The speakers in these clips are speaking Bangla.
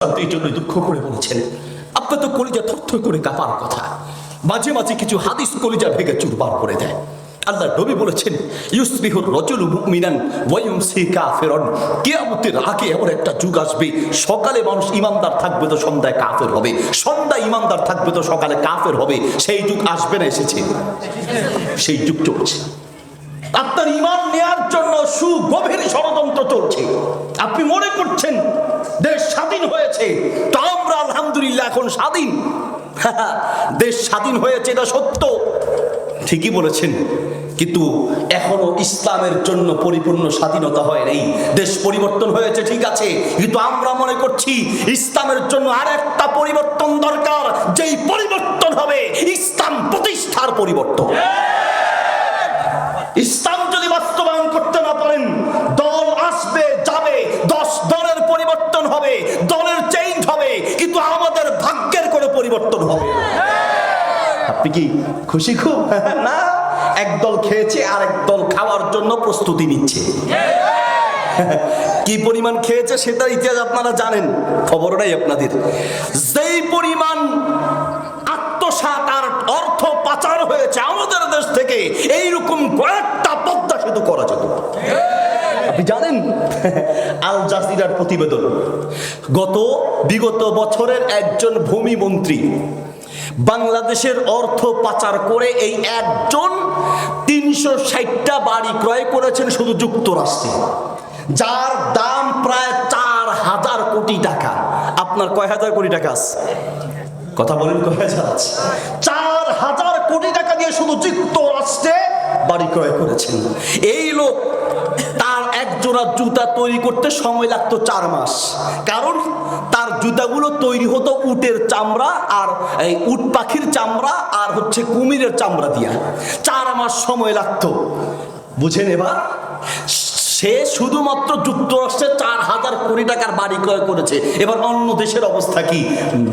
এই জন্য দুঃখ করে বলছেন, আপনার তো কলিজা থরথর করে কাঁপার কথা। মাঝে মাঝে কিছু হাদিস কলিজা ভেঙে চুরমার করে দেয়। আল্লাহ নবী বলেছেন, ইউসবিহুর রাজুলু মুমিনান ওয়া ইউমসি কাফিরান। কিয়ামতের আগে এমন একটা যুগ আসবে, সকালে মানুষ ইমানদার থাকবে তো সন্ধ্যায় কাফের হবে, সন্ধ্যায় ইমানদার থাকবে তো সকালে কাফের হবে। সেই যুগ আসবে না, এসেছে, সেই যুগ চলছে। আপনার ইমান নেয়ার জন্য সুগভীর ষড়যন্ত্র চলছে। আপনি মনে করছেন দেশ স্বাধীন হয়েছে, তো আমরা আলহামদুলিল্লাহ এখন স্বাধীন। দেশ স্বাধীন হয়েছে, এটা সত্য, ঠিকই বলেছেন, কিন্তু এখনো ইসলামের জন্য পরিপূর্ণ স্বাধীনতা হয় নাই। দেশ পরিবর্তন হয়েছে ঠিক আছে, কিন্তু আমরা মনে করছি ইসলামের জন্য আরেকটা পরিবর্তন দরকার, যেই পরিবর্তন হবে ইসলাম প্রতিষ্ঠার পরিবর্তন। ইসলাম যদি বাস্তবায়ন করতে না পারেন, দল আসবে যাবে, 10 দলের পরিবর্তন হবে, দলের চেঞ্জ হবে, কিন্তু আমাদের ভাগ্যের কোনো পরিবর্তন হবে। আপনি কি খুশি? খুব না, একদল খেয়েছে আর একদল খাওয়ার জন্য প্রস্তুতি নিচ্ছে। কি পরিমাণ খেয়েছে সেটার ইতিহাস আপনারা জানেন, খবর নাই আপনাদের। যেই পরিমাণ আত্মসাৎ আর অর্থ পাচার হয়েছে আমাদের দেশ থেকে, এইরকম কয়েকটা পদ্মা সেতু করা যেত। আপনি জানেন, আল জাজিরার প্রতিবেদন, বিগত বছরের একজন ভূমি মন্ত্রী বাংলাদেশের অর্থ পাচার করে এই একজন 360টা বাড়ি ক্রয় করেছেন শুধু যুক্তরাষ্ট্রে, যার দাম প্রায় 4000 কোটি টাকা। আপনার কয় হাজার কোটি টাকা আছে? কথা বলেন, কয় হাজার আছে? 4000 কোটি টাকা দিয়ে শুধু যুক্তরাষ্ট্রে বাড়ি ক্রয় করেছেন। এই লোক, তার একজোড়া জুতা তৈরি করতে সময় লাগতো 4 মাস, কারণ তার জুতাগুলো তৈরি হতো উটের চামড়া আর এই উট পাখির চামড়া আর হচ্ছে কুমিরের চামড়া দিয়া। 4 মাস সময় লাগতো, বুঝেন? এবার সে শুধুমাত্র যুক্তরাষ্ট্রে 4000 কোটি টাকার বাড়ি ক্রয় করেছে। এবার অন্য দেশের অবস্থা কি?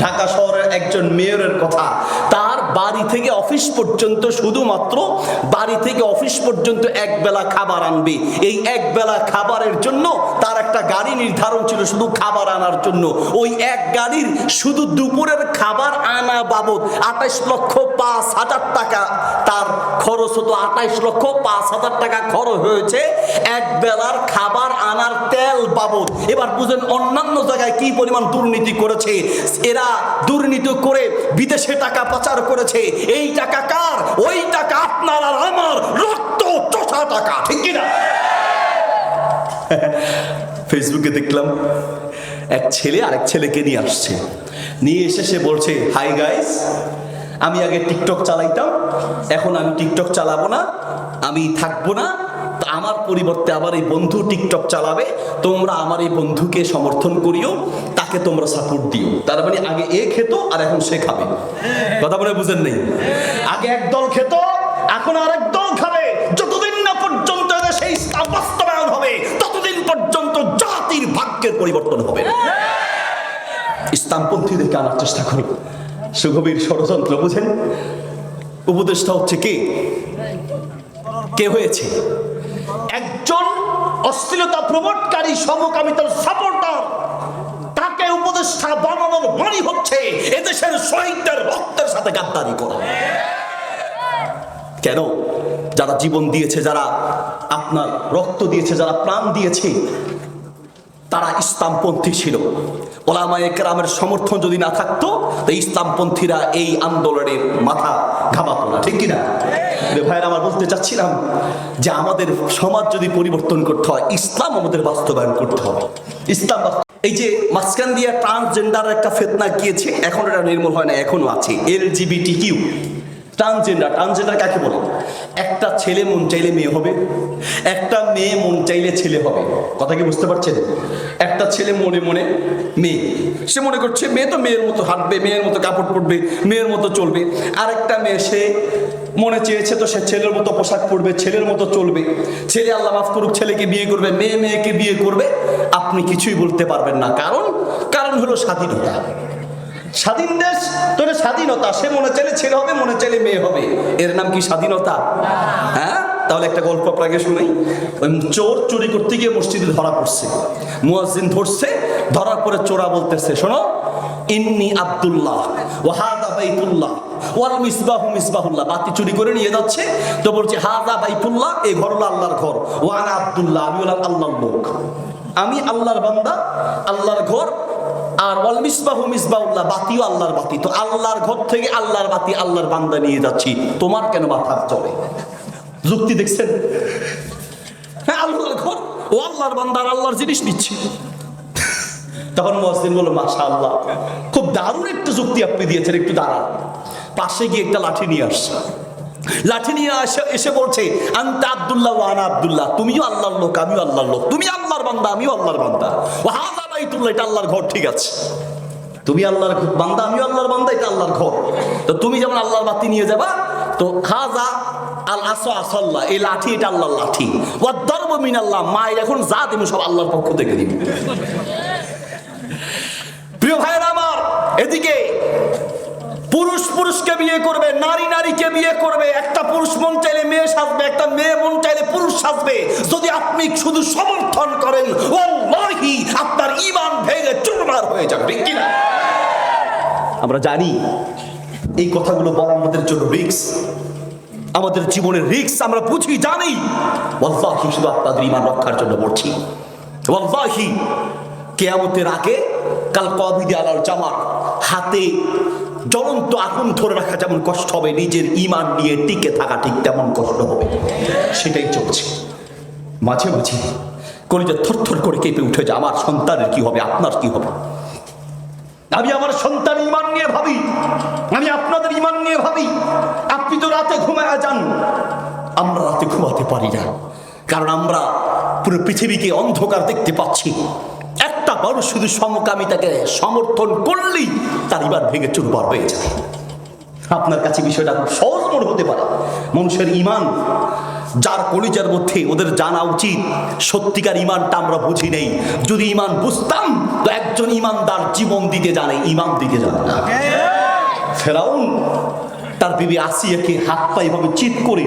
ঢাকা শহরের একজন মেয়রের কথা, তার বাড়ি থেকে অফিস পর্যন্ত, শুধুমাত্র বাড়ি থেকে অফিস পর্যন্ত এক বেলা খাবার আনবে। এই এক বেলা খাবারের জন্য তার একটা গাড়ি নির্ধারণ ছিল শুধু খাবার আনার জন্য। ওই এক গাড়ির শুধু দুপুরের খাবার আনা বাবদ 28,05,000 টাকা তার খরচ হতো। 28,05,000 টাকা খরচ হয়েছে এক বেলার খাবার আনার তেল বাবদ। এবার বুঝেন অন্যান্য জায়গায় কি পরিমাণ দুর্নীতি করেছে এরা। দুর্নীতি করে বিদেশে টাকা পাচার করেছে। এই টাকা কার? ওই টাকা আপনার আর আমার রক্ত চোষা টাকা, ঠিক কিনা? ফেসবুকে দেখলাম এক ছেলে আরেক ছেলেকে নিয়ে আসছে, নিয়ে এসে সে বলছে, হাই গাইস, আমি আগে টিকটক চালাইতাম, এখন আমি টিকটক চালাবো না, আমি থাকবো না, আমার পরিবর্তে আবার এই বন্ধু টিকটক চালাবে, তোমরা আমার এই বন্ধুকে সমর্থন করিও, তাকে তোমরা সাপোর্ট দিও। তার মানে আগে এ খেত আর এখন সে খাবে। কথা বলে বুঝেন নেই? আগে একদল খেত, এখন আরেক দল খাবে। যতদিন না পর্যন্ত সেই ইসলাম বাস্তবায়ন হবে, ততদিন পর্যন্ত জাতির ভাগ্যের পরিবর্তন হবে। ইসলামপন্থীদেরকে আনার চেষ্টা করি, সুগভীর ষড়যন্ত্র, বুঝেন? উপদেষ্টা হচ্ছে কে হয়েছে? একজন অশ্লীলতা প্রমোটকারী সমকামিতার সাপোর্টার। তাকে উপদেষ্টা বানানোর মানে হচ্ছে এদেশের শহীদদের রক্তের সাথে গাদ্দারি করা। কেন? যারা জীবন দিয়েছে, যারা আপনার রক্ত দিয়েছে, যারা প্রাণ দিয়েছে, তারা ইসলামপন্থী ছিল। ওলামায়ে কেরামের সমর্থন যদি না থাকতো, তো ইসলামপন্থীরা এই আন্দোলনে মাথা ঘামাতো না, ঠিক কিনা? ভাইরা, আমার বলতে চাচ্ছিলাম যে আমাদের সমাজ যদি পরিবর্তন করতে হয়, ইসলাম আমাদের বাস্তবায়ন করতে হবে। ইসলাম, এই যে মাঝখান দিয়ে ট্রান্সজেন্ডার একটা ফেতনা গিয়েছে, এখন এটা নির্মূল হয় না, এখনো আছে। LGBTQ, ট্রান্সজেন্ডার কাকে বলে? একটা ছেলে মন চাইলে মেয়ে হবে, একটা মেয়ে মন চাইলে ছেলে হবে। কথা কি বুঝতে পারছেন? একটা ছেলে মনে মনে মেয়ে, সে মনে করছে মেয়ে তো মেয়ের মতো হাঁটবে, মেয়ের মতো কাপড় পরবে, মেয়ের মতো চলবে। আরেকটা মেয়ে, সে মনে চেয়েছে তো সে ছেলের মতো পোশাক পরবে, ছেলের মতো চলবে। ছেলে, আল্লাহ মাফ করুক, ছেলেকে বিয়ে করবে, মেয়ে মেয়েকে বিয়ে করবে। আপনি কিছুই বলতে পারবেন না, কারণ হলো স্বাধীনতা। স্বাধীন দেশ তো এটা স্বাধীনতা। সে মনে চাইলে ছেলে হবে, মনে চাইলে মেয়ে হবে, এর নাম কি স্বাধীনতা? হ্যাঁ, তাহলে একটা গল্প আপনাকে শুনাই। ওই চোর চুরি করতে গিয়ে মসজিদে ধরা পড়ছে, মুয়াজ্জিন ধরছে, ধরার পরে চোরা বলতেছে, শোনো, ইন্নি আব্দুল্লাহ ওয়া হাযা বাইতুল্লাহ ওয়াল মিসবাহু মিসবাহুল্লাহ। বাতি চুরি করে নিয়ে যাচ্ছে, তো বলছে হাযা বাইতুল্লাহ, এই ঘর হলো আল্লাহর ঘর, ওয়া আনা আব্দুল্লাহ, আমি হলাম আল্লাহর লোক, আমি আল্লাহর বান্দা, আল্লাহর ঘর, আর ওয়াল মিসবাহু মিসবাহুল্লাহ, বাতিও আল্লাহর বাতি। তো আল্লাহর ঘর থেকে আল্লাহর বাতি, আল্লাহর বান্দা নিয়ে যাচ্ছি, তোমার কেন মাথা চলে? যুক্তি দেখছেন? হ্যাঁ, আল্লাহর ঘর, ও আল্লাহর বান্দা, আল্লাহর জিনিস নিচ্ছে। তখন মুয়াজ্জিন বলল, মাশাআল্লাহ, খুব দারুণ একটা যুক্তি আপনি দিয়েছেন, একটু দাঁড়ান। পাশে গিয়ে একটা লাঠি নিয়ে আসছে, লাঠি নিয়ে এসে বলছে, আনতা আব্দুল্লাহ ওয়া আনা আব্দুল্লাহ, তুমিও আল্লাহর লোক, আমিও আল্লাহর লোক, তুমি আল্লাহর বান্দা, আমিও আল্লাহর বান্দা, ওয়া হাযা বাইতুল্লাহ, এটা আল্লাহর ঘর, ঠিক আছে, তুমি আল্লাহর বান্দা, আমিও আল্লাহর বান্দা, এটা আল্লাহর ঘর। তো তুমি যেমন আল্লাহর বাতি নিয়ে যাবা, তো হাযা আল আসা আসাল্লাহ, এই লাঠি এটা আল্লাহর লাঠি, ওয়া দারবু মিনাল্লাহ, মায়ের এখন যা তুমি সব আল্লাহর পক্ষ থেকে দিবে। প্রিয় ভাইরা আমার, এদিকে পুরুষ পুরুষকে বিয়ে করবে, নারী নারীকে বিয়ে করবে, একটা পুরুষ মন চাইলে মেয়ে সাজবে, একটা মেয়ে মন চাইলে পুরুষ সাজবে। যদি আপনি শুধু সমর্থন করেন, ওয়াল্লাহি আপনার ঈমান ভেঙে চুরমার হয়ে যাবে, ঠিক কি না? আমরা জানি এই কথাগুলো বলা আমাদের জন্য রিস্ক, আমাদের জীবনের রিস্ক, আমরা বুঝি, জানি। ওয়াল্লাহি শুধু আপনাদের ঈমান রক্ষার জন্য বলছি। ওয়াল্লাহি কিয়ামতের আগে কাল কাবিদে আলাল জামার হাতে জ্বলন্ত আগুন ধরে রাখা যেমন কষ্ট হবে, নিজের ঈমান নিয়ে টিকে থাকা ঠিক তেমন কষ্ট হবে। সেটাই চলছে। মাঝে মাঝে কলিজা থরথর করে কেঁপে উঠে যায়, আমার সন্তানের কি হবে, আপনার কি হবে? আমি আমার সন্তান ঈমান নিয়ে ভাবি, আমি আপনাদের ঈমান নিয়ে ভাবি। আপনি তো রাতে ঘুমায় যান, আমরা রাতে ঘুমাতে পারি না, কারণ আমরা পুরো পৃথিবীকে অন্ধকার দেখতে পাচ্ছি। একটা বড় শুধু সমকামিতাকে সমর্থন করলেই তার ঈমান ভেঙে চুরমার হয়ে যায়। আপনার কাছে বিষয়টা খুব সহজ মনে হতে পারে। মানুষের ঈমান যার কলিজার মধ্যে, ওদের জানা উচিত সত্যিকার ঈমানটা আমরা বুঝি নেই। যদি ঈমান বুঝতাম, তো একজন ঈমানদার জীবন দিতে জানে, ঈমান দিতে জানে না। ফেরাউন তার বিবি আসিয়াকে হাত পা এভাবে চিৎ করে,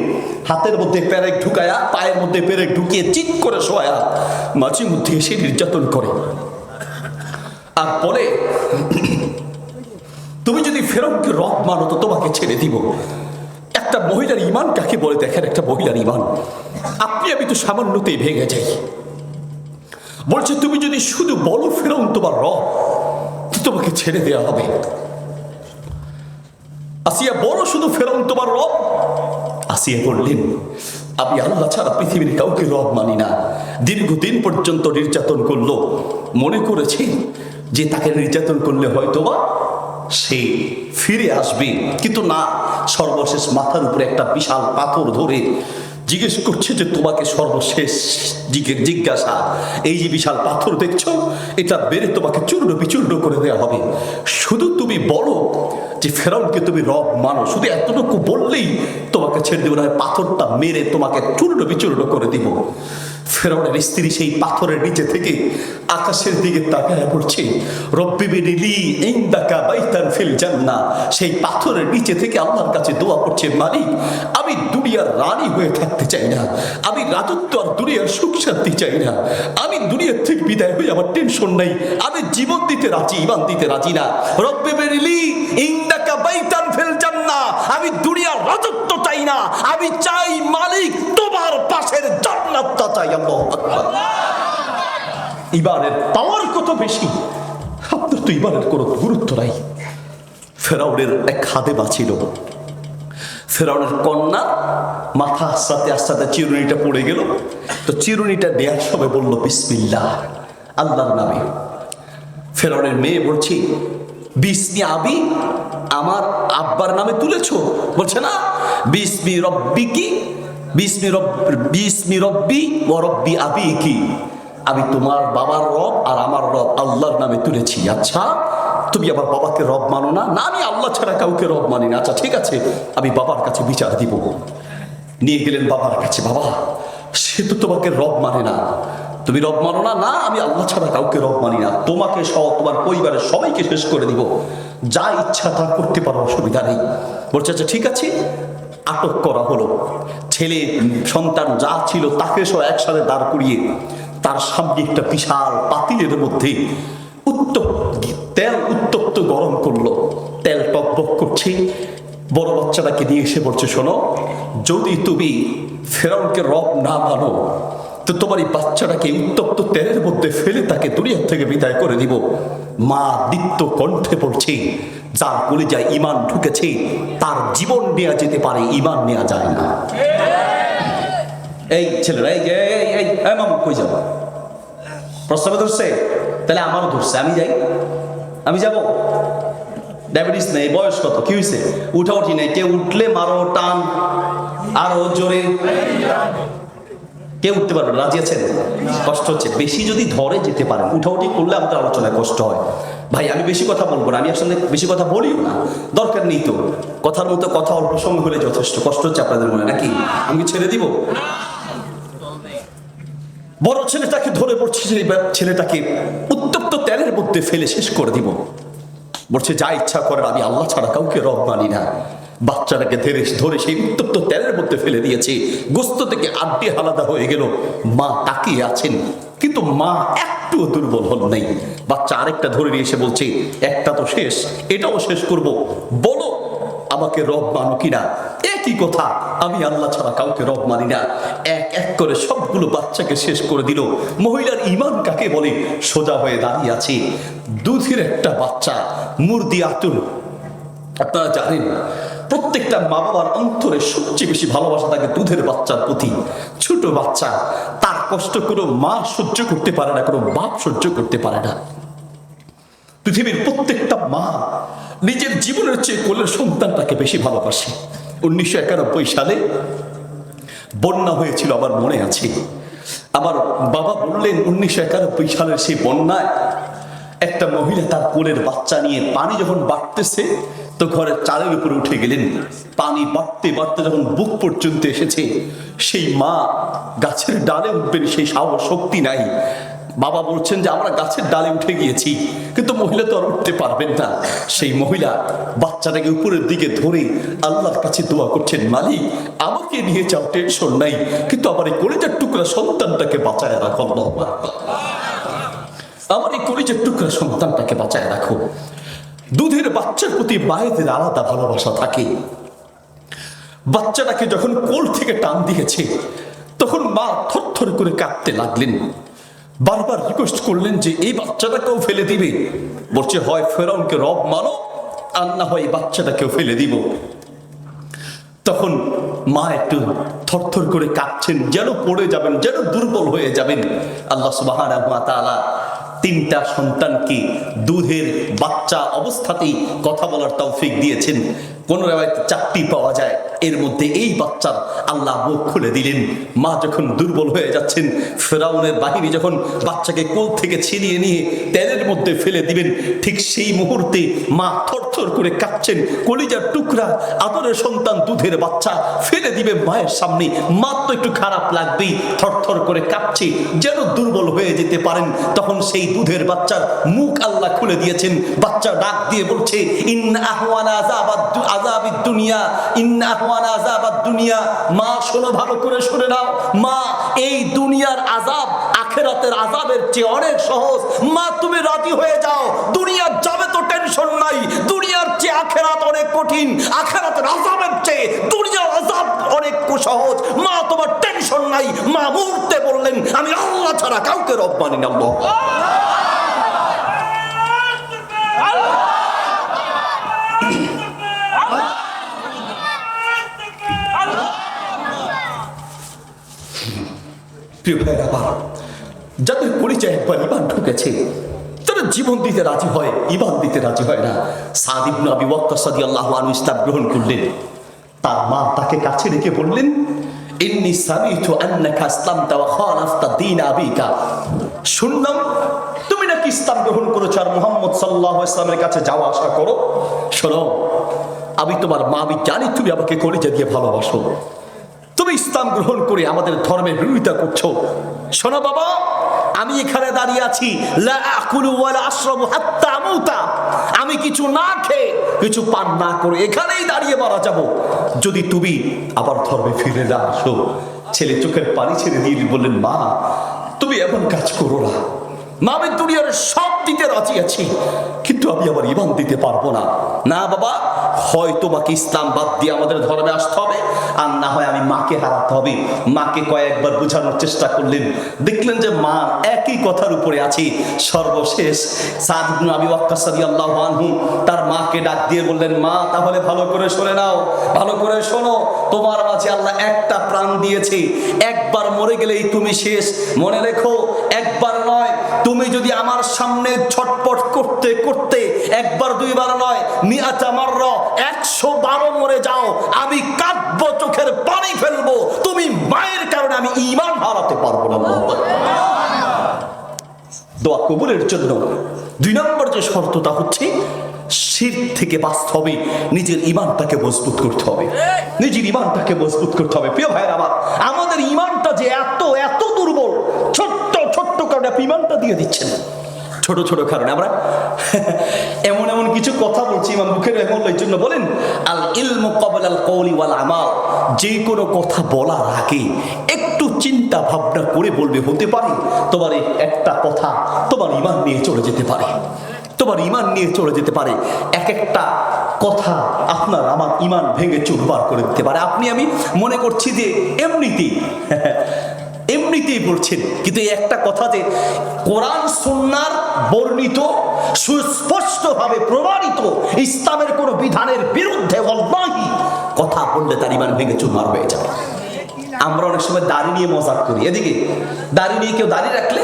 হাতের মধ্যে পেরেক ঢুকায়া, পায়ের মধ্যে পেরেক ঢুকিয়ে চিৎ করে শোয়া, মাঝে মধ্যে এসে নির্যাতন করে। আর বলে, তুমি যদি ফেরাউনকে রব মানো তো তোমাকে ছেড়ে দিব। একটা মহিলার ঈমান কাকে বলে দেখেন, একটা মহিলার ঈমান। আপনি আমি তো সামান্যতেই ভেঙে যাই। বলছে, তুমি যদি শুধু বলো ফেরাউন তোমার রব, তো তোমাকে ছেড়ে দেওয়া হবে। আসিয়া বলো শুধু ফেরাউন তোমার রব। আসিয়া বললেন, আমি আল্লাহ ছাড়া পৃথিবীর কাউকে রব মানি না। দীর্ঘদিন পর্যন্ত নির্যাতন করলো, মনে করেছে যে তাকে নির্যাতন করলে হয়তোবা সে ফিরে আসবে, কিন্তু না। সর্বশেষ মাথার উপরে একটা বিশাল পাথর ধরে জিজ্ঞেস করছে যে তোমাকে সর্বশেষ জিজ্ঞাসা, এই যে বিশাল পাথর দেখছো, এটা বেড়ে তোমাকে চূর্ণ বিচূর্ণ করে দেওয়া হবে। শুধু তুমি বলো যে ফেরাউনকে তুমি রব মানো, শুধু এতটুকু বললেই তোমাকে ছেড়ে দেবো, না পাথরটা মেরে তোমাকে চূর্ণ বিচূর্ণ করে দিব। ফেরাউনের স্ত্রী সেই পাথরের নিচে থেকে আকাশের দিকে তাকায় বলছে, রব্বি বিনিলি ইনদাকা বাইতান ফিল জান্নাহ। সেই পাথরের নিচে থেকে আল্লাহর কাছে দোয়া করছে, মালিক আমি দুনিয়ার রানী হয়ে থাকতে চাই না, আমি রাজত্ব আর দুনিয়ার সুখ শান্তি চাই না, আমি দুনিয়ার থেকে বিদায় হয়ে আমার টেনশন নাই, আমি জীবন দিতে রাজি, ঈমান দিতে রাজি না। রব্বি বিনিলি ইনদাকা বাইতান ফিল জান্নাহ, আমি দুনিয়ার রাজত্ব চাই না, আমি চাই মালিক তোমার পাশের জান্নাতটা চাই। আল্লাহু আকবার। ঈমানের পাওয়ার কত বেশি, আপনার তো ঈমানের কোনো গুরুত্ব নাই। ফেরাউনের এক খাদেমা ছিল, ফেরাউনের কন্যা মাথা আস্তে আস্তে চিরুনিটা পড়ে গেল, তো চিরুনিটা দেওয়ার সময় বলল বিসমিল্লাহ, আল্লাহর নামে। ফেরাউনের মেয়ে বলছে, বিসমি আবি, আমার আব্বার নামে তুলেছো? বলছে না, বিসমি রব্বিকি, বিসমি রব্বি ওয়া রব্বি আবিকি, আমি তোমার বাবার রব আর আমার রব আল্লাহর নামে তুলেছি। আচ্ছা, তুমি আমার বাবাকে রব মানো না? না, আমি আল্লাহ ছাড়া কাউকে রব মানি না। আচ্ছা ঠিক আছে, আমি বাবার কাছে বিচার দিব। নিয়ে গেলেন বাবার কাছে। বাবা, সে তো তোমাকে রব মানে না, তুমি রব মানো না? না, আমি আল্লাহ ছাড়া কাউকে রব মানি না, তোমাকে সহ তোমার পরিবারের সবাইকে শেষ করে দিব, যা ইচ্ছা তা করতে পারো, অসুবিধা নেই। বলছে আচ্ছা ঠিক আছে। আটক করা হলো। ছেলে সন্তান যা ছিল তাকে সহ একসাথে দাঁড় করিয়ে তার সামনে একটা বিশাল পাতিলের মধ্যে তেল উত্তপ্ত গরম করলো, তেল টকবক করছে। বড় বাচ্চাটাকে নিয়ে এসে বলছে, শোনো, যদি তুমি ফেরাউনকে রব না মানো তো তোমার এই বাচ্চাটাকে উত্তপ্ত তেলের মধ্যে ফেলে তাকে দুনিয়া থেকে বিদায় করে দিব। মা দীপ্ত কণ্ঠে বলছে, যার কলিজায় ঈমান ঢুকেছে তার জীবন নেওয়া যেতে পারে, ঈমান নেওয়া যায় না। এই ছেলেরা, এই যে এই মামা কই যাবো? প্রস্তাবে ধরছে, তাহলে আমারও ধরছে, আমি যাই, আমি যাব। ডায়াবেটিস নেই, বয়স কত, কি হয়েছে? উঠা উঠি নেই, কেউ উঠলে মারো টান আরো জোরে, কেউ উঠতে পারবে, রাজি আছেন? কষ্ট হচ্ছে, বেশি যদি ধরে যেতে পারেন, উঠাউঠি করলে আমাদের আলোচনায় কষ্ট হয়। ভাই আমি বেশি কথা বলবো না, আমি আসলে বেশি কথা বলিও না, দরকার নেই তো, কথার মতো কথা অল্প সময় হলে যথেষ্ট। কষ্ট হচ্ছে আপনাদের মনে নাকি? আমি ছেড়ে দিব? বড় ছেলেটাকে ধরে বলছে যে ছেলেটাকে উত্তপ্ত তেলের মধ্যে ফেলে শেষ করে দিব। বলছে, যা ইচ্ছা করেন, আমি আল্লাহ ছাড়া কাউকে রব মানি না। বাচ্চাটাকে ধরে সেই উত্তপ্ত তেলের মধ্যে ফেলে দিয়েছে, গোস্ত থেকে আড্ডি আলাদা হয়ে গেল। মা তাকিয়ে আছেন, কিন্তু মা একটুও দুর্বল হল নাই। বাচ্চা আরেকটা ধরে নিয়ে এসে বলছে, একটা তো শেষ, এটাও শেষ করব, বলো আমাকে রব মানো কিনা? একই কথা, আমি আল্লাহ ছাড়া কাউকে রব মানি না। এক এক করে সবগুলো বাচ্চাকে শেষ করে দিল। মহিলার ঈমান কাকে বলে? সোজা হয়ে দাঁড়িয়ে আছে, দুধের একটা বাচ্চা, মুরদি আতুর। আপনারা জানেন, প্রত্যেকটা মা বাবার অন্তরে সবচেয়ে বেশি ভালোবাসা থাকে দুধের বাচ্চার প্রতি। ছোট বাচ্চা, তার কষ্ট কোনো মা সহ্য করতে পারে না, কোনো বাপ সহ্য করতে পারে না। পৃথিবীর প্রত্যেকটা মা নিজের জীবনের চেয়ে কোলের সন্তানটাকে বেশি ভালোবাসে। 1991 সালে বন্যা হয়েছিল, আমার মনে আছে। আমার বাবা বললেন, 1991 সালের সেই বন্যায় একটা মহিলা তার কোলের বাচ্চা নিয়ে, পানি যখন বাড়তেছে তো ঘরের চালের উপরে উঠে গেলেন। পানি বাড়তে বাড়তে যখন বুক পর্যন্ত এসেছে, সেই মা গাছের ডালে উঠবেন সেই সাহস শক্তি নাই। বাবা বলছেন যে আমরা গাছের ডালে উঠে গিয়েছি, কিন্তু মহিলা তো আর উঠতে পারবেন না। সেই মহিলা বাচ্চাটাকে উপরের দিকে ধরে আল্লাহর কাছে দোয়া করছেন, মালিক আমাকে নিয়ে যাও, টেনশন নাই, কিন্তু আমার এই কলিজার টুকরা সন্তানটাকে বাঁচায় রাখো, আমার এই কলিজার টুকরা সন্তানটাকে বাঁচায় রাখো। দুধের বাচ্চার প্রতি মায়েদের আলাদা ভালোবাসা থাকে। বাচ্চাটাকে যখন কোল থেকে টান দিয়েছে, তখন মা থরথর করে কাঁদতে লাগলেন। বারবার রিকোয়েস্ট করলেন যে এই বাচ্চাটাকেও ফেলে দিবে। বলছে, হয় ফেরাউনকে রব মানো, আর না হয় এই বাচ্চাটাকেও ফেলে দিব। তখন মা একটু থরথর করে কাঁদছেন, যেন পড়ে যাবেন, যেন দুর্বল হয়ে যাবেন। আল্লাহ সুবহানাহু ওয়া তাআলা তিনটা সন্তানকে দুধের বাচ্চা অবস্থাতেই কথা বলার তৌফিক দিয়েছেন। কোন রিওয়ায়াতে 4টি পাওয়া যায়, এর মধ্যে এই বাচ্চার আল্লাহ মুখ খুলে দিলেন। মা যখন দুর্বল হয়ে যাচ্ছেন, ফেরাউনের বাহিনী যখন বাচ্চাকে কোল থেকে ছিনিয়ে নিয়ে তেলের মধ্যে ফেলে দিবেন, ঠিক সেই মুহূর্তে মা থরথর করে কাঁপছেন। কলিজার টুকরা আদরের সন্তান দুধের বাচ্চা ফেলে দিবে মায়ের সামনে, মা তো একটু খারাপ লাগবেই, থরথর করে কাঁপছে, যেন দুর্বল হয়ে যেতে পারেন। তখন সেই দুধের বাচ্চার মুখ আল্লাহ খুলে দিয়েছেন। বাচ্চা ডাক দিয়ে বলছে, ইন্না আহওয়ানা আযাবিদ দুনিয়া, ইন্না আহওয়ানা আযাবাদ দুনিয়া। মা শোনো, ভালো করে শুনে নাও, মা এই দুনিয়ার আযাব আখিরাতের আযাবের চেয়ে অনেক সহজ। মা তুমি রাজি হয়ে যাও, দুনিয়ার যাবে তো টেনশন নাই, দুনিয়ার চেয়ে আখিরাত অনেক কঠিন, আখিরাতের আযাবের চেয়ে দুনিয়ার আযাব অনেক সহজ। মা তোমার টেনশন নাই। মা মুহূর্তে বললেন, আমি আল্লাহ ছাড়া কাউকে রব মানি না। প্রিয় ভাইরা, যাদের পরিচয় একবার ঈমান ঢুকেছে, তারা জীবন দিতে রাজি হয়, ঈমান দিতে রাজি হয় না। সাদ ইবনে আবি ওয়াক্কাস রাদিয়াল্লাহু আনহু ইসলাম গ্রহণ করলেন। তার মা তাকে কাছে রেখে বললেন, ইন্নী সামিতু আন্নাকা আসলামতা ওয়া খালাফতা দীন আবিকা। শুনলাম তুমি নাকি ইসলাম গ্রহণ করেছো আর মুহাম্মদ সাল্লাল্লাহু আলাইহি ওয়াসাল্লামের কাছে যাওয়া আসা করো। শোনো, আমি তোমার মা, আমি জানি তুমি আমাকে কলিজা দিয়ে ভালোবাসো, তুমি ইসলাম গ্রহণ করে আমাদের ধর্মের বিরোধিতা করছো। শোনো বাবা, আমি এখানে দাঁড়িয়ে আছি, লা আকুলু ওয়া লা আশরাবু হাত্তা আমুতা, আমি কিছু না খেয়ে কিছু পান না করে এখানেই দাঁড়িয়ে মারা যাব, যদি তুমি আবার ধর্মে ফিরে না আসো। ছেলে চোখের পানি ছেড়ে দিয়ে বললেন, মা তুমি এমন কাজ করো না, মা আমি দুনিয়ার সব দিতে রাজি আছি, কিন্তু আমি আবার ইমান দিতে পারবো না। না বাবা, হয় তোমাকে ইসলাম বাদ দিয়ে আমাদের ধর্মে আসতে হবে, আর না হয় আমি মাকে হারাতে হবে। মাকে কয়েকবার বোঝানোর চেষ্টা করলেন, দেখলেন যে মা একই কথার উপরে আছে। সর্বশেষ সাদ ইবনে আবি ওয়াক্কাস রাদিয়াল্লাহু আনহু তার মাকে ডাক দিয়ে বললেন, মা তাহলে ভালো করে শুনে নাও, ভালো করে শোনো, তোমার মাঝে আল্লাহ একটা প্রাণ দিয়েছে, একবার মরে গেলেই তুমি শেষ। মনে রেখো, একবার নয়, তুমি যদি আমার সামনে ছটপট করতে করতে একবার দুইবার নয়, মিআতা মাররা 112 মরে যাও, আমি কাঁদবো, চোখের পানি ফেলবো, তুমি মায়ের কারণে আমি ঈমান হারাতে পারবো না। দোয়া কবুলের জন্য 2 নম্বর যে শর্তটা হচ্ছে, শিরক থেকে বাঁচতে হবে, নিজের ঈমানটাকে মজবুত করতে হবে, নিজের ঈমানটাকে মজবুত করতে হবে। প্রিয় ভাইরা আমার, আমাদের ঈমানটা যে এত এত দুর্বল, ছোট্ট ছোট্ট কারণে আপনি ঈমানটা দিয়ে দিচ্ছেন, ছোট ছোট কারণে আমরা এমন এমন কিছু কথা বলছি। ইমাম বুখারী রাহিমাহুল্লাহ এর জন্য বলেন, আল ইলমু ক্বাবলা আল কওলি ওয়াল আমাল, যে কোনো কথা বলার আগে একটু চিন্তা ভাবনা করে বলবে, হতে পারে তোমার এই একটা কথা তোমার ঈমান নিয়ে চলে যেতে পারে, তোমার ঈমান নিয়ে চলে যেতে পারে। এক একটা কথা আপনার আমার ঈমান ভেঙে চুরমার করে দিতে পারে। আপনি আমি মনে করছি যে এমনিতেই বলছেন, কিন্তু এই একটা কথা যে কোরআন সুন্নাহর বর্ণিত, সুস্পষ্টভাবে প্রমাণিত ইসলামের কোন বিধানের বিরুদ্ধে ওয়াল্লাহি কথা বললে তার ঈমান ভেঙে চুরমার হয়ে যাবে। আমরা অনেক সময় দাড়ি নিয়ে মজাক করি, এদিকে দাড়ি নিয়ে কেউ দাড়ি রাখলে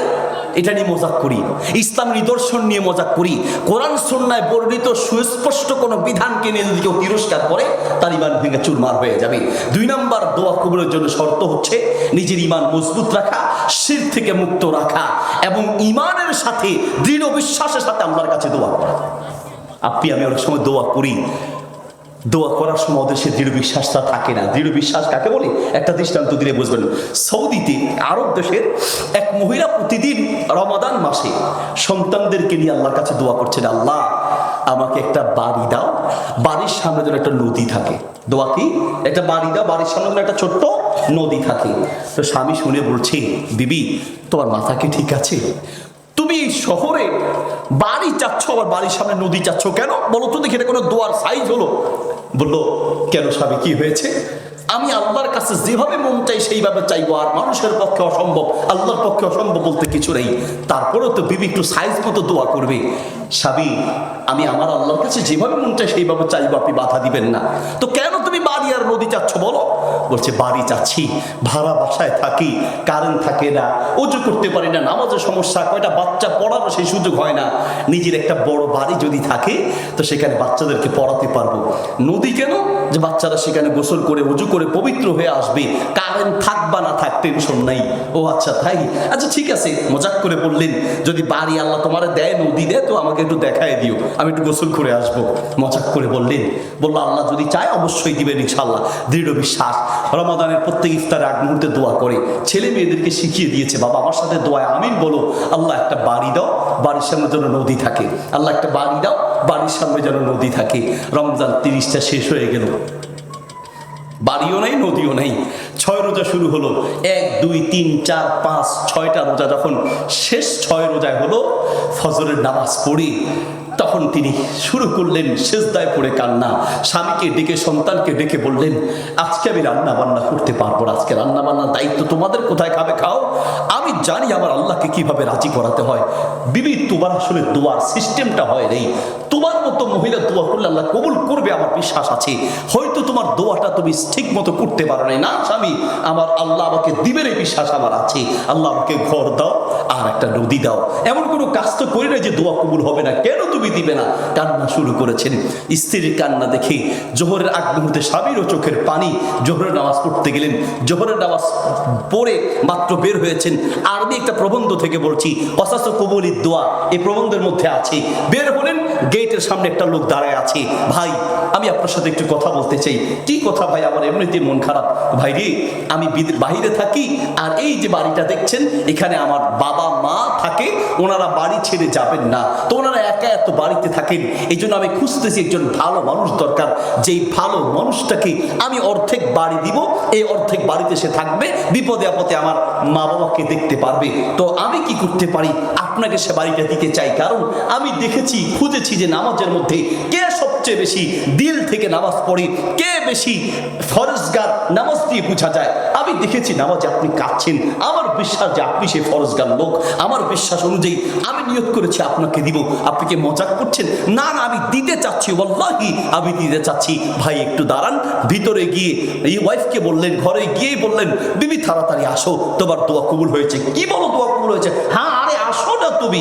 এটা নিয়ে মজাক করি, ইসলাম নিদর্শন নিয়ে মজাক করি। কোরআন সুন্নাহয় বর্ণিত সুস্পষ্ট কোন বিধানকে নিয়ে যদি কেউ তিরস্কার করে, তার ঈমান ভেঙে চুরমার হয়ে যাবে। 2 নম্বর দোয়া কবুলের জন্য শর্ত হচ্ছে নিজের ঈমান মজবুত রাখা, শিরক থেকে মুক্ত রাখা, এবং ঈমানের সাথে দৃঢ় বিশ্বাসের সাথে আল্লাহর কাছে দোয়া করা। আপনি আমি অনেক সময় দোয়া করি, দোয়া করার সময় ওদের সে দৃঢ় বিশ্বাসটা থাকে না। দৃঢ় বিশ্বাস কাকে বলে একটা দৃষ্টান্ত দিলে বুঝবেন। সৌদিতে, আরব দেশের এক মহিলা প্রতিদিন রমাদান মাসে সন্তানদেরকে নিয়ে আল্লাহর কাছে দোয়া করছেন, আল্লাহ আমাকে একটা বাড়ি দাও, বাড়ির সামনে যেন একটা নদী থাকে। দোয়া কি? একটা বাড়ি দাও, বাড়ির সামনে যেন একটা ছোট্ট নদী থাকে। তো স্বামী শুনে বলছে, বিবি তোমার মাথা কি ঠিক আছে? তুমি শহরে বাড়ি চাচ্ছ, আবার বাড়ির সামনে নদী চাচ্ছ কেন? বলো তো দেখি, এটা কোনো দোয়ার সাইজ হলো? বললো, কেন স্বামী, কি হয়েছে? আমি আল্লাহর কাছে যেভাবে মন চাই সেইভাবে চাইবো, আর মানুষের পক্ষে অসম্ভব, আল্লাহর পক্ষে অসম্ভব বলতে কিছু নেই। তারপরেও তো বিবি একটু সাইজ মতো দোয়া করবে। স্বামী, আমি আমার আল্লাহর কাছে যেভাবে মন চাই সেইভাবে চাইবো, আপনি বাধা দিবেন না। তো কেন তুমি বাড়ি আর নদী চাচ্ছ বলো? বলছে, বাড়ি চাচ্ছি, ভাড়া বাসায় থাকি, কারেন্ট থাকে না, ওযু করতে পারি না, নামাজের সমস্যা, কয়টা বাচ্চা পড়ানো সেই সুযোগ হয় না। নিজের একটা বড় বাড়ি যদি থাকে তো সেখানে বাচ্চাদেরকে পড়াতে পারবো। নদী কেন? যে বাচ্চারা সেখানে গোসল করে ওযু করে পবিত্র হয়ে আসবে, কারেন্ট থাক বা না থাক টেনশন নাই। ও আচ্ছা তাই, আচ্ছা ঠিক আছে, মজাক করে বললেন, যদি বাড়ি আল্লাহ তোমার দেয়, নদী দেয়, তো আমাকে একটু দেখায় দিও, আমি একটু গোসল করে আসবো। মজাক করে বললেন, বললো আল্লাহ যদি চায় অবশ্যই দিবেন ইনশাআল্লাহ। দৃঢ় বিশ্বাস। রমাদানের প্রত্যেক ইফতার আগ মুহূর্তে দোয়া করে ছেলে মেয়েদেরকে শিখিয়ে দিয়েছে, বাবা আমার সাথে দোয়ায় আমিন বলো, আল্লাহ একটা বাড়ি দাও, বাড়ির সামনে যেন নদী থাকে, আল্লাহ একটা বাড়ি দাও, বাড়ির সামনে যেন নদী থাকে। রমজান 30টা শেষ হয়ে গেল, বাড়িও নাই, নদীও নাই। 6 রোজা শুরু হলো, 1 2 3 4 5 6টা রোজা যখন শেষ 6 রোজায় হলো, ফজরের নামাজ পড়ি, তখন তিনি শুরু করলেন সেজদায় পড়ে কান্না। স্বামীকে ডেকে, সন্তানকে ডেকে বললেন, আজকে আমি রান্না বান্না করতে পারবো না, আজকে রান্না বান্নার দায়িত্ব তোমাদের, কোথায় খাবে খাও, আমি জানি আমার আল্লাহকে কিভাবে রাজি করাতে হয়। বিবি, তোমার আসলে দোয়ার সিস্টেমটা হয় নেই, তোমার মতো মহিলা দোয়া করলে আল্লাহ কবুল করবে আমার বিশ্বাস আছে, হয়তো তোমার দোয়াটা তুমি ঠিক মতো করতে পারো নাই। না স্বামী, আমার আল্লাহ আমাকে দিবেন এই বিশ্বাস আমার আছে, আল্লাহ আমাকে ঘর দাও আর একটা নদী দাও। এমন কোনো কাজ তো করি না যে দোয়া কবুল হবে না, কেন তুমি দিবে না? কান্না শুরু করেছেন। স্ত্রীর কান্না দেখে জোহরের আগ মুহূর্তে স্বামীরও চোখের পানি। জোহরের নামাজ পড়তে গেলেন, জোহরের নামাজ পড়ে মাত্র বের হয়েছেন, আরবি একটা প্রবন্ধ থেকে বলছি, অসাস কবুলির দোয়া, এই প্রবন্ধের মধ্যে আছে। বের হলেন, গেটের সামনে একটা লোক দাঁড়ায় আছে, ভাই আমি আপনার সাথে একটু কথা বলতে চাই। কি কথা ভাই? আমার এমনিতে মন খারাপ। ভাই রে, আমি বাইরে থাকি, আর এই যে বাড়িটা দেখছেন এখানে আমার বাবা মা থাকে, ওনারা বাড়ি ছেড়ে যাবেন না, তো ওনারা একা এত বাড়িতে থাকেন, এই জন্য আমি খুঁজতেছি একজন ভালো মানুষ দরকার, যেই ভালো মানুষটাকে আমি অর্ধেক বাড়ি দিব, এই অর্ধেক বাড়িতে সে থাকবে, বিপদে আপদে আমার মা বাবাকে দেখতে পারবে। তো আমি কি করতে পারি? আপনাকে সে বাড়িটা দিতে চাই, কারণ আমি দেখেছি, খুঁজেছি যে নামাজের মধ্যে কে সবচেয়ে বেশি দিল থেকে নামাজ পড়ে, কে বেশি ফরজগার নামাজ দিয়ে বোঝা যায়। আমি দেখেছি নামাজে আপনি কাঁদছেন, আমার বিশ্বাস যে আপনি সেই ফরজগার লোক। আমার বিশ্বাস অনুযায়ী আমি নিয়ত করেছি আপনাকে দিব। আপনি কি মজাক করছেন? না না, আমি দিতে চাচ্ছি, ওয়াল্লাহি আমি দিতে চাচ্ছি। ভাই একটু দাঁড়ান। ভিতরে গিয়ে এই ওয়াইফকে বললেন, ঘরে গিয়েই বললেন, বিবি তাড়াতাড়ি আসো, তোমার দোয়া কবুল হয়েছে। কি বলো দোয়া কবুল হয়েছে? হ্যাঁ, আরে আসো না তুমি।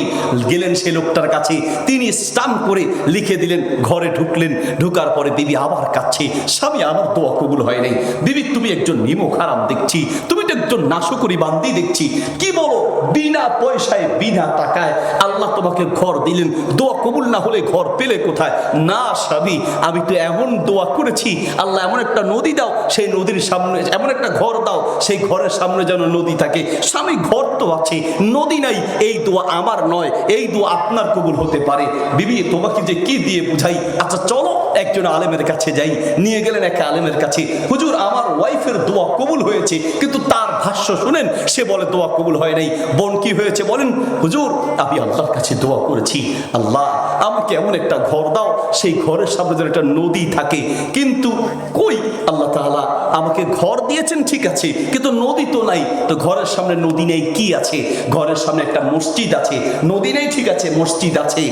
গেলেন সেই লোকটার কাছে, তিনি স্টাম্প করে লিখে দিলেন। ঘরে ঢুকলেন, ঢুকার পরে বিবি আবার কাচ্ছে, স্বামী আমার দোয়া কবুল হয় নাই। বিবি তুমি একজন নিমক হারাম দেখছি, তুমি তো একজন নাশকরি বান্দি দেখছি। কি বলো? বিনা পয়সায় বিনা টাকায় আল্লাহ তোমাকে ঘর দিলেন, দোয়া কবুল না হলে ঘর পেলে কোথায়? না স্বামী, আমি তো এমন দোয়া করেছি, আল্লাহ এমন একটা নদী দাও, সেই নদীর সামনে এমন একটা ঘর দাও, সেই ঘরের সামনে যেন নদী থাকে। স্বামী ঘর তো আছে, নদী নাই, এই দোয়া আমার নয়, এই দোয়া আপনার কবুল হতে পারে। বিবি তোমাকে যে কি দিয়ে বুঝাই, আচ্ছা চলো একজন আলেমের কাছে যাই। নিয়ে গেলেন এক আলেমের কাছে। হুজুর আমার ওয়াইফের দোয়া কবুল হয়েছে, কিন্তু তার ভাষ্য শুনেন, সে বলে দোয়া কবুল হয় নাই। বোন কি হয়েছে বলেন? হুজুর আমি আল্লাহর কাছে দোয়া করেছি, আল্লাহ আমাকে এমন একটা ঘর দাও, সেই ঘরের সামনে যেন একটা নদী থাকে, কিন্তু কই আল্লাহ তাআলা আমাকে ঘর দিয়েছেন ঠিক আছে, কিন্তু নদী তো নাই। তো ঘরের সামনে নদী নেই, কি আছে? ঘরের সামনে একটা মসজিদ আছে। নদী নেই ঠিক আছে, মসজিদ আছে।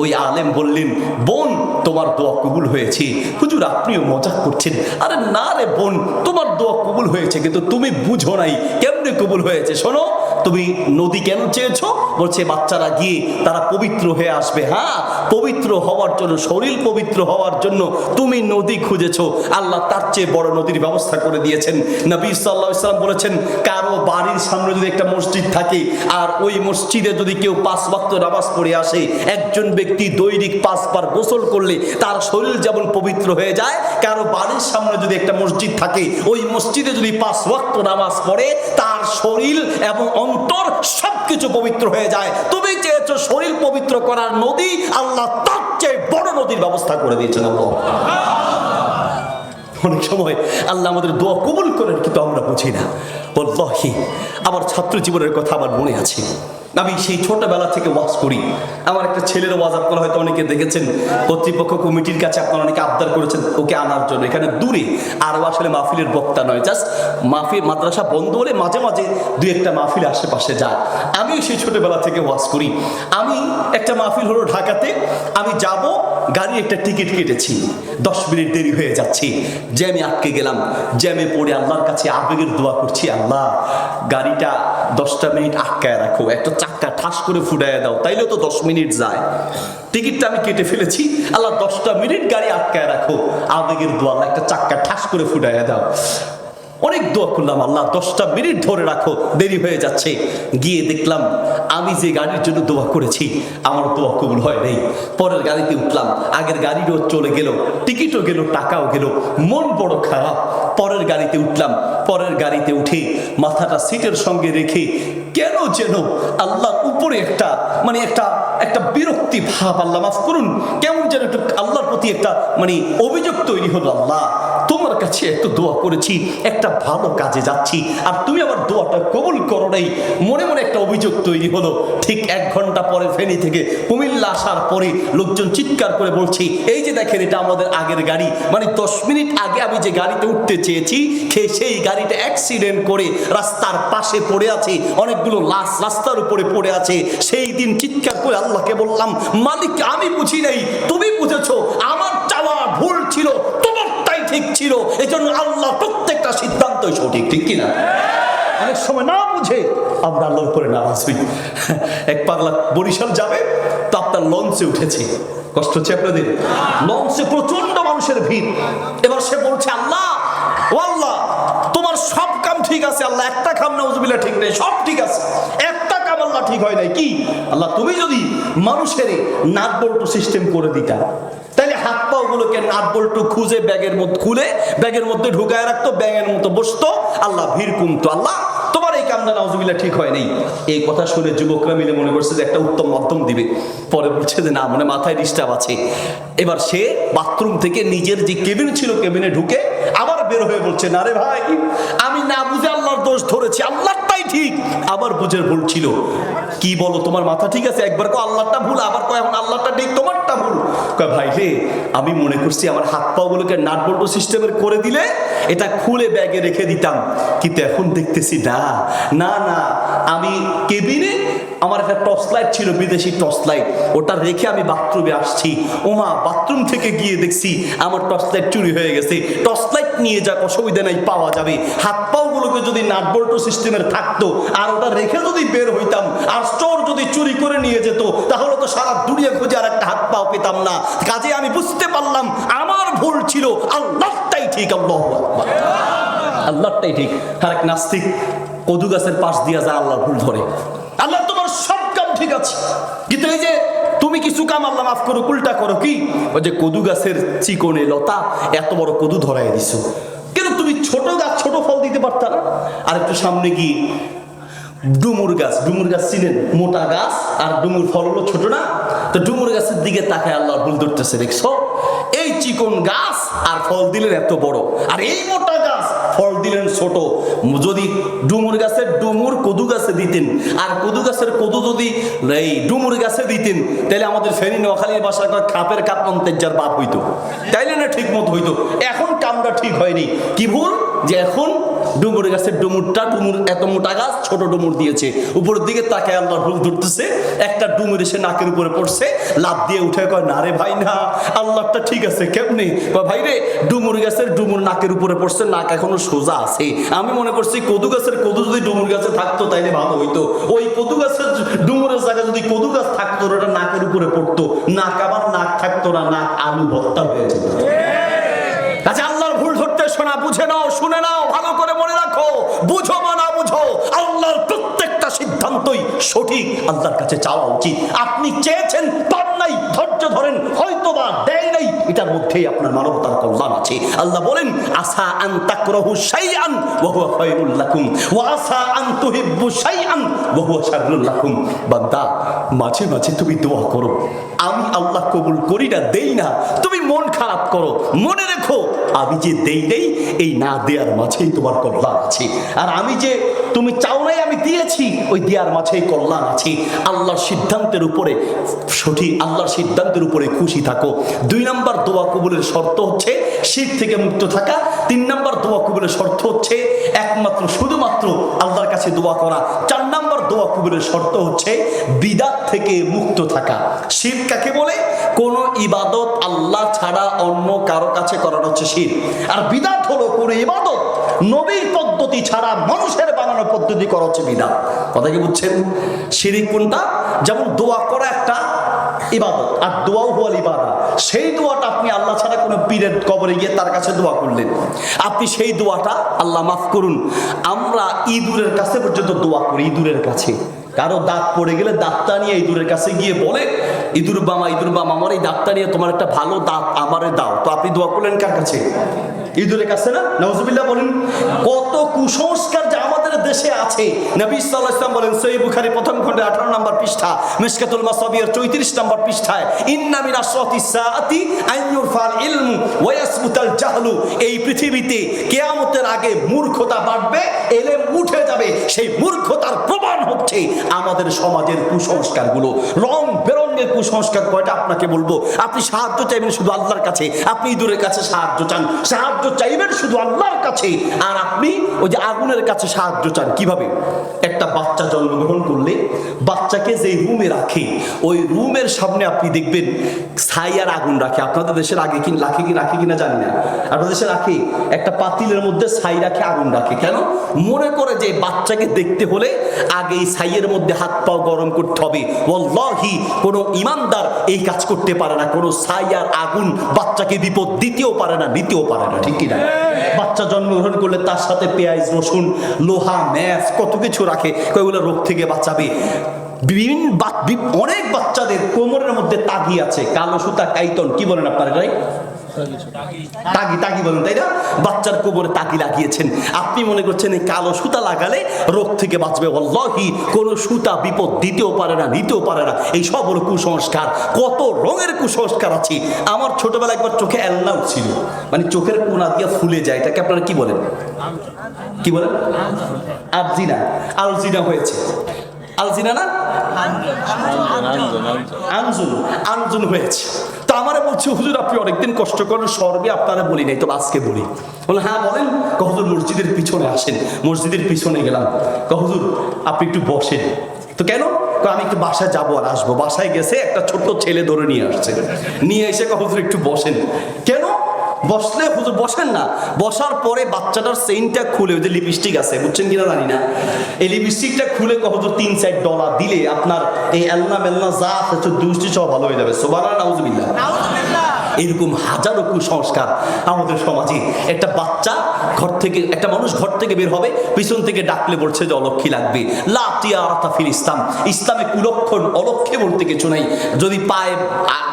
ওই আলেম বললেন, বোন তোমার দোয়া কবুল হয়েছে। হুজুর আপনিও মজাক করছেন। আরে না রে বোন, তোমার দোয়া কবুল হয়েছে, কিন্তু তুমি বুঝো নাই কেমনে কবুল হয়েছে। শোনো, তুমি নদী কেন চেয়েছো? বলছে বাচ্চারা গিয়ে তারা পবিত্র হয়ে আসবে। হ্যাঁ, পবিত্র হওয়ার জন্য, শরীর পবিত্র হওয়ার জন্য তুমি নদী খুঁজেছো, আল্লাহ তার চেয়ে বড় নদীর ব্যবস্থা করে দিয়েছেন। নবী সাল্লাল্লাহু আলাইহি ওয়াসাল্লাম বলেছেন, কারো বাড়ির সামনে যদি একটা মসজিদ থাকে, আর ওই মসজিদে যদি কেউ 5 ওয়াক্ত নামাজ পড়ে আসে, একজন ব্যক্তি দৈনিক 5 বার গোসল করলে তার শরীর যেমন পবিত্র হয়ে যায়, কারো বাড়ির সামনে যদি একটা মসজিদ থাকে, ওই মসজিদে যদি 5 ওয়াক্ত নামাজ পড়ে, তার শরীর এবং অন্তর সবকিছু পবিত্র হয়ে যায়। তুমি চেয়েছো শরীর পবিত্র করার নদী, আল্লাহ তার চেয়ে বড় নদীর ব্যবস্থা করে দিয়েছেন। অনেক সময় আল্লাহ আমাদের দোয়া কবুল করেন, কিন্তু আমরা বুঝি না। ওয়াল্লাহি আমার ছাত্র জীবনের কথা আমার মনে আছে। আমি সেই ছোটবেলা থেকে ওয়াজ করি। আমার একটা ছেলের ওয়াজ আপনারা হয়তো অনেকে দেখেছেন, কর্তৃপক্ষ কমিটির কাছে আপনারা অনেকে আবদার করেছেন ওকে আনার জন্য। এখানে দূরে, আর আসলে মাহফিলের বক্তা নয়, জাস্ট মাহফিল, মাদ্রাসা বন্ধ হলে মাঝে মাঝে 2-1টা মাহফিল আশেপাশে যায়। আমিও সেই ছোটবেলা থেকে ওয়াজ করি। আমি একটা মাহফিল হলো ঢাকাতে, আমি যাব, গাড়ি একটা টিকিট কেটেছি, 10 মিনিট দেরি হয়ে যাচ্ছে, জ্যামে আটকে গেলাম। জ্যামে পড়ে আল্লাহর কাছে আবেগের দোয়া করছি, আল্লাহ গাড়িটা 10টা মিনিট আটকায় রাখো, একটা চাক্কা ঠাস করে ফুটাইয়া দাও, তাইলে তো 10 মিনিট যায়। টিকিটটা আমি কেটে ফেলেছি, আল্লাহ 10টা মিনিট গাড়ি আটকায় রাখো, আবেগের দোয়া, আল্লাহ একটা চাক্কা ঠাস করে ফুটাইয়া দাও। অনেক দোয়া করলাম, আল্লাহ 10টা মিনিট ধরে রাখো, দেরি হয়ে যাচ্ছে। গিয়ে দেখলাম আমি যে গাড়ির জন্য দোয়া করেছি, আমার দোয়া কবুল হয় নাই। পরের গাড়িতে উঠলাম, আগের গাড়িও চলে গেল, টিকিটও গেল, টাকাও গেল, মন বড় খারাপ। পরের গাড়িতে উঠলাম, পরের গাড়িতে উঠে মাথাটা সিটের সঙ্গে রেখে কেন যেন আল্লাহর উপরে একটা একটা বিরক্তি ভাব, আল্লাহ মাফ করুন, কেমন যেন একটু আল্লাহর প্রতি একটা অভিযোগ তৈরি হলো, আল্লাহ তোমার কাছে এত দোয়া করেছি, একটা ভালো কাজে যাচ্ছি, আর তুমি আমার দোয়াটা কবুল করো নাই। মনে মনে একটা অভিযোগ তৈরি হলো। ঠিক 1 ঘন্টা পরে ফেনী থেকে কুমিল্লা আসার পরে লোকজন চিৎকার করে বলছে, এই যে দেখেন এটা আমাদের আগের গাড়ি, 10 মিনিট আগে আমি যে গাড়িতে উঠতে চেয়েছি, সেই গাড়িটা অ্যাক্সিডেন্ট করে রাস্তার পাশে পড়ে আছে, অনেকগুলো লাশ রাস্তার উপরে পড়ে আছে। সেই দিন চিৎকার করে আল্লাহকে বললাম, মালিক আমি বুঝি নাই, তুমি বুঝেছো, আমার চাওয়া ভুল ছিল, তোমারটাই ঠিক ছিল, এজন্য আল্লাহ প্রত্যেকটা সিদ্ধান্তই সঠিক, ঠিক কিনা? অনেক সময় না বুঝে আমরা আল্লাহর উপরে নারাজ হই। এক পাগলা বরিশাল যাবে, তো আপনার লঞ্চে উঠেছে, কষ্ট হচ্ছে আপনাদের? লঞ্চে প্রচন্ড মানুষের ভিড়। এবার সে বলছে, আল্লাহ ও আল্লাহ তোমার সব কাম ঠিক আছে, আল্লাহ একটা কাম নাউজুবিল্লাহ ঠিক নেই, সব ঠিক আছে, একটা কাম আল্লাহ ঠিক হয় নাই। কি? আল্লাহ তুমি যদি মানুষের নাট বল্টু সিস্টেম করে দিতা, তাহলে হাত পা গুলোকে নাট বল্টু খুঁজে ব্যাগের মধ্যে খুলে ব্যাগের মধ্যে ঢুকায় রাখতো, ব্যাগের মতো বসতো, আল্লাহ ভিড় কমতো। আল্লাহ তোমার এই কামটা নাউজুবিল্লাহ ঠিক হয় নাই। এই কথা শুনে যুবকরা মিলে মনে করছে যে একটা উত্তম মাধ্যম দিবে। পরে বলছে যে না, মাথায় ডিস্টার্ব আছে। এবার সে বাথরুম থেকে নিজের যে কেবিন ছিল, কেবিনে ঢুকে আবার বের হয়ে বলছে, না রে ভাই, আমি না বুঝে আল্লাহর দোষ ধরেছি, আল্লাহটাই ঠিক, আবার বুঝে ভুল ছিল। কি বলো, তোমার মাথা ঠিক আছে? একবার কো আল্লাহটা ভুল, আবার কয় এখন আল্লাহটা ঠিক, তোমারটা ভুল। কয় ভাই রে, আমি মনে করছি আমার হাত পা গুলোকে নাট বল্টু সিস্টেমের করে দিলে এটা খুলে ব্যাগে রেখে দিতাম, কিন্তু এখন দেখতেছি না না না, আমি কেবিনে আমার একটা টর্চ লাইট ছিল, বিদেশি টর্চ লাইট, ওটা রেখে আমি বাথরুমে আসছি। ওমা, বাথরুম থেকে গিয়ে দেখছি আমার টর্চ লাইট চুরি হয়ে গেছে। টর্চ লাইট নিয়ে যাক, অসুবিধা নাই, পাওয়া যাবে। হাত পাও গুলোকে যদি নাট বল্টু সিস্টেমের থাকতো আর ওটা রেখে যদি বের হইতাম আর চোর যদি চুরি করে নিয়ে যেত, তাহলে তো সারা দুনিয়া খুঁজে আর একটা হাত পাও পেতাম না। কাজে আমি বুঝতে পারলাম আমার ভুল ছিল, আল্লাহটাই ঠিক। আল্লাহু আকবার, আল্লাহটাই ঠিক। আর এক নাস্তিক কদু গাছের পাশ দিয়া যায়, আল্লাহ ভুল ধরে। আল্লাহ তোমার সব কাম ঠিক আছে, কিন্তু এই যে তুমি কিছু কাম আল্লাহ মাফ করো, উল্টা করো। কি? ওই যে কদু গাছের চিকনে লতা, এত বড় কদু ধরাই দিছো, কিন্তু তুমি ছোট গাছ ছোট ফল দিতে পারতা না? আর একটু সামনে গিয়ে ডুমুর গাছ, ডুমুর গাছ চিনেন, মোটা গাছ, আর ডুমুর ফল হলো ছোট না? তো ডুমুর গাছের দিকে তাকায় আল্লাহ ভুল ধরতেছে, দেখছো? এই চিকন গাছ আর ফল দিলেন এত বড়, আর এই মোটা গাছ ফল দিলেন ছোট। যদি ডুমুর গাছের ডুমুর কদু গাছে দিতেন, আর কদু গাছের কদু যদি এই ডুমুর গাছে দিতেন, তাহলে আমাদের ফেনী নোয়াখালীর ভাষায় খাপের কাপ মন্তেজার বাপ হইতো, তাইলে না ঠিক মতো হইতো। এখন কামটা ঠিক হয়নি। কি ভুল? যে এখন ডুমুর গাছের ডুমুরটা, ডুমুর এত মোটা গাছ, ছোট ডুমুর দিয়েছে। উপরের দিকে তাকায় আল্লাহ ভুল ধরতেছে, একটা ডুমুর এসে নাকের উপরে পড়ছে, লাফ দিয়ে উঠে কয়, না রে ভাই না, আল্লাহটা ঠিক আছে। কেমনি? কয়, ভাই রে, ডুমুর গাছের ডুমুর নাকের উপরে পড়ছে, নাক এখনো সোজা আছে। আমি মনে করছি কদু গাছের কদু যদি ডুমুর গাছে থাকতো তাইলে ভালো হইতো। ওই কদু গাছের ডুমুরের জায়গায় যদি কদু গাছ থাকতো, ওটা নাকের উপরে পড়তো, নাক আবার নাক থাকতো না, নাক আলু ভর্তা হয়ে যেত। আচ্ছা, আল্লাহর ভুল ধরতে শোনা, বুঝে নাও, শুনে নাও, ভালো করে মনে রাখো। বুঝো বা না বুঝো, আল্লাহর প্রত্যেকটা সিদ্ধান্তই সঠিক। আল্লাহর কাছে চাওয়া উচিত। আপনি চেয়েছেন, পান নাই, ধৈর্য ধরেন, হয়তো বা দেয় নাই, এটার মধ্যেই আপনার মানবতার কল্যাণ আছে। আল্লাহ বলেন, আসা আন তাকরাহু শাইআন ওয়া হুয়া খায়রুল লাকুম ওয়া আসা আন তুহিব্বু শাইআন ওয়া হুয়া শাররুল লাকুম। বান্দা, মাঝে মাঝে তুমি দোয়া করো, আমি আল্লাহ কবুল করি না, দেই না, তুমি মন খারাপ করো, মনে রেখো আমি যে দেই নেই, এই না দেওয়ার মাঝেই তোমার কল্যাণ আছে। আর আমি যে তুমি চাও নাই আমি দিয়েছি, ওই দেওয়ার মাঝেই কল্যাণ আছে। আল্লাহর সিদ্ধান্তের উপরে সঠিক, আল্লাহর সিদ্ধান্তের উপরে খুশি থাকো। 2 নম্বর দোয়া কবুলের শর্ত হচ্ছে শিরক থেকে মুক্ত থাকা। 3 নম্বর দোয়া কবুলের শর্ত হচ্ছে একমাত্র শুধুমাত্র আল্লাহর কাছে দোয়া করা। 4 নম্বর দোয়া কবুলের শর্ত হচ্ছে বিদআত থেকে মুক্ত থাকা। শিরক কাকে বলে? কোন ইবাদত আল্লাহ ছাড়া অন্য কারো কাছে করানো হচ্ছে শিরক। আর বিদআত হলো কোন ইবাদত নবীর পদ্ধতি ছাড়া মানুষের বানানো পদ্ধতি করা হচ্ছে বিদআত। কথা কি বুঝছেন? শিরক কোনটা? যেমন দোয়া করা একটা ইবাদত, আর দোয়াও হল ইবাদত। সেই দোয়াটা আপনি আল্লাহ ছাড়া কোনো পীরের কবরে গিয়ে তার কাছে দোয়া করলেন, আপনি সেই দোয়াটা, আল্লাহ মাফ করুন, আমরা ইঁদুরের কাছে পর্যন্ত দোয়া করি। ইঁদুরের কাছে কারো দাঁত পড়ে গেলে দাঁতটা নিয়ে ইঁদুরের কাছে গিয়ে বলে, ইঁদুর বামা, ইঁদুর বামা, আমার এই দাঁতটা নিয়ে তোমার একটা ভালো দাঁত আমারে দাও। তো আপনি দোয়া করলেন কার কাছে? ইঁদুরের কাছে না? নাউজুবিল্লাহ বলেন। কত কুসংস্কার যে আমাদের দেশে আছে। নবী সাল্লাল্লাহু আলাইহি ওয়াসাল্লাম বলেন, সহিহ বুখারী প্রথম খণ্ডে 18 নম্বর পৃষ্ঠা, মিশকাতুল মাসাবির 34 নম্বর পৃষ্ঠায়, ইন্না মিন আশরাতিস সাআতি আন ইউরফাল ইলমু ওয়া ইয়াসবুতাল জাহলু। এই পৃথিবীতে কিয়ামতের আগে মূর্খতা বাড়বে, ইলম উঠে যাবে। সেই মূর্খতার প্রমাণ হচ্ছে আমাদের সমাজের কুসংস্কারগুলো। রং বেরঙের কুসংস্কার। কয়টা আপনাকে বলবো? আপনি সাহায্য চাইবেন শুধু আল্লাহর কাছে, আপনি ইঁদুরের কাছে সাহায্য চান, সাহায্য চাইবেন শুধু আল্লাহর কাছে, আর আপনি ওই যে আগুনের কাছে সাহায্য চান। কিভাবে? একটা বাচ্চা জন্মগ্রহণ করলে বাচ্চাকে যে রুমে রাখে, ওই রুমের সামনে আপনি দেখবেন ছাই আর আগুন রাখে। আপনাদের দেশের আগে কি রাখে কিনা জানি না, আপনাদের দেশে রাখে, একটা পাতিলের মধ্যে ছাই রাখে, আগুন রাখে। কেন? মনে করে যে বাচ্চাকে দেখতে হলে আগে এই ছাইয়ের মধ্যে হাত পাও গরম করতে হবে। ওয়াল্লাহি কোনো ইমানদার এই কাজ করতে পারে না। কোনো ছাই আর আগুন বাচ্চাকে বিপদ দিতেও পারে না, নিতেও পারে না, ঠিক কিনা? বাচ্চা জন্মগ্রহণ করলে তার সাথে পেঁয়াজ, রসুন, লোহা, ম্যাচ, কত কিছু রাখে, কয়েকগুলো রোগ থেকে বাঁচাবে। অনেক বাচ্চাদের কোমরের মধ্যে তাগি আছে, কালো সুতা, কাইতন, কি বলেন আপনারা ভাই? তাগি বলেন, তাই না? বাচ্চার কোমরে তাগি লাগিয়েছেন। আপনি মনে করছেন এই কালো সুতা লাগালে রোগ থেকে বাঁচবে। ওয়াল্লাহি কোন সুতা বিপদ দিতেও পারে না, নিতেও পারে না। এই সব হলো কুসংস্কার। কত রঙের কুসংস্কার আছে। আমার ছোটবেলা একবার চোখে অ্যালনা ছিল, মানে চোখের কোনা দিয়ে ফুলে যায়, এটাকে আপনারা কি বলেন? কি বলেন? আলজিনা হয়েছে। আলজিনা না, আনজুন হয়েছে। তো আমারে বলছে, হুজুর আপনি অনেকদিন কষ্ট করেন, সর্বে আপনারা বলি নাই, তো আজকে বলি। বলে হ্যাঁ বলেন। হুজুর মসজিদের পিছনে আসেন। মসজিদের পিছনে গেলাম। হুজুর আপনি একটু বসেন। তো কেন? আমি একটু বাসায় যাবো আর আসবো। বাসায় গেছে, একটা ছোট্ট ছেলে ধরে নিয়ে আসছে। নিয়ে এসে হুজুর একটু বসেন। কেন? বসলে হুজুর বসেন না। বসার পরে বাচ্চাটার চেইনটা খুলে, ওই যে লিপস্টিক আছে, বুঝছেন কিনা জানি না, এই লিপস্টিকটা খুলে হুজুর $3-4 দিলে আপনার এই এলনা মেলনা যা আছে দুষ্টি সব ভালো হয়ে যাবে। সুবহানাল্লাহ, নাউজুবিল্লাহ। এরকম হাজারো কুসংস্কার আমাদের সমাজে। একটা বাচ্চা ঘর থেকে, একটা মানুষ ঘর থেকে বের হবে, পিছন থেকে ডাকলে বলছে যে অলক্ষী লাগবে। লা তিয়ারাতা ফিল ইসলাম। ইসলামে কুলক্ষণ অলক্ষী বলতে কিছু নাই। যদি পায়ে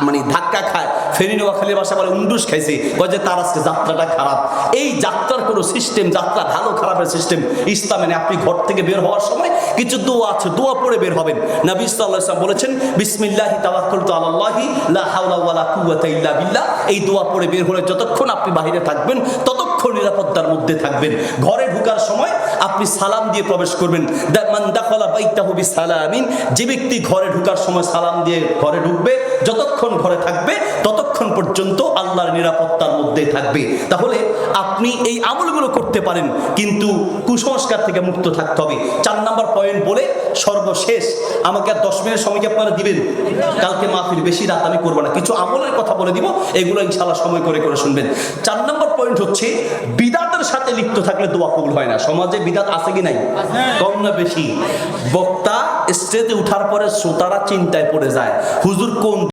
মানে ধাক্কা খায়, ফেনী নোয়াখালীর ভাষা বলে উন্ডুস খাইছে, যে তার আজকে যাত্রাটা খারাপ। এই যাত্রার কোনো সিস্টেম, যাত্রা ভালো খারাপের সিস্টেম ইসলামে নেই। আপনি ঘর থেকে বের হওয়ার সময় কিছু দোয়া আছে, দোয়া পড়ে বের হবেন। নবী সাল্লাল্লাহু আলাইহি ওয়াসাল্লাম বলেছেন, বিসমিল্লাহি তাওয়াক্কালতু আলাল্লাহি লা হাওলা ওয়ালা কুওয়াতা ইল্লা বিল্লাহ। এই দোয়া পড়ে বের হলে যতক্ষণ আপনি বাইরে থাকবেন ততক্ষণ নিরাপত্তার মধ্যে থাকবেন। ঘরে ঢোকার সময় আপনি সালাম দিয়ে প্রবেশ করবেন। মান দাখালা বাইতাহু বিসালামিন। যে ব্যক্তি ঘরে ঢোকার সময় সালাম দিয়ে ঘরে ঢুকবে, যতক্ষণ ঘরে থাকবে ততক্ষণ পর্যন্ত আল্লাহর নিরাপত্তার মধ্যে থাকবে। তাহলে আপনি এই আমলগুলো করতে পারেন, কিন্তু কুসংস্কার থেকে মুক্ত থাকতে হবে। 4 নম্বর পয়েন্ট বলে সর্বশেষ, আমাকে আর 10 মিনিট সময় কি আপনারা দিবেন? কালকে মাহফিল, বেশি রাত আমি করবো না, কিছু আমলের কথা বলে দিব, এগুলো ইনশাআল্লাহ সময় করে করে শুনবেন। 4 নম্বর পয়েন্ট হচ্ছে, বিদাতের সাথে লিপ্ত থাকলে দোয়া কবুল হয় না। সমাজে বিদাত আছে কি নাই? কম না বেশি? বক্তা স্টেজে উঠার পরে শ্রোতারা চিন্তায় পড়ে যায়, হুজুর কোন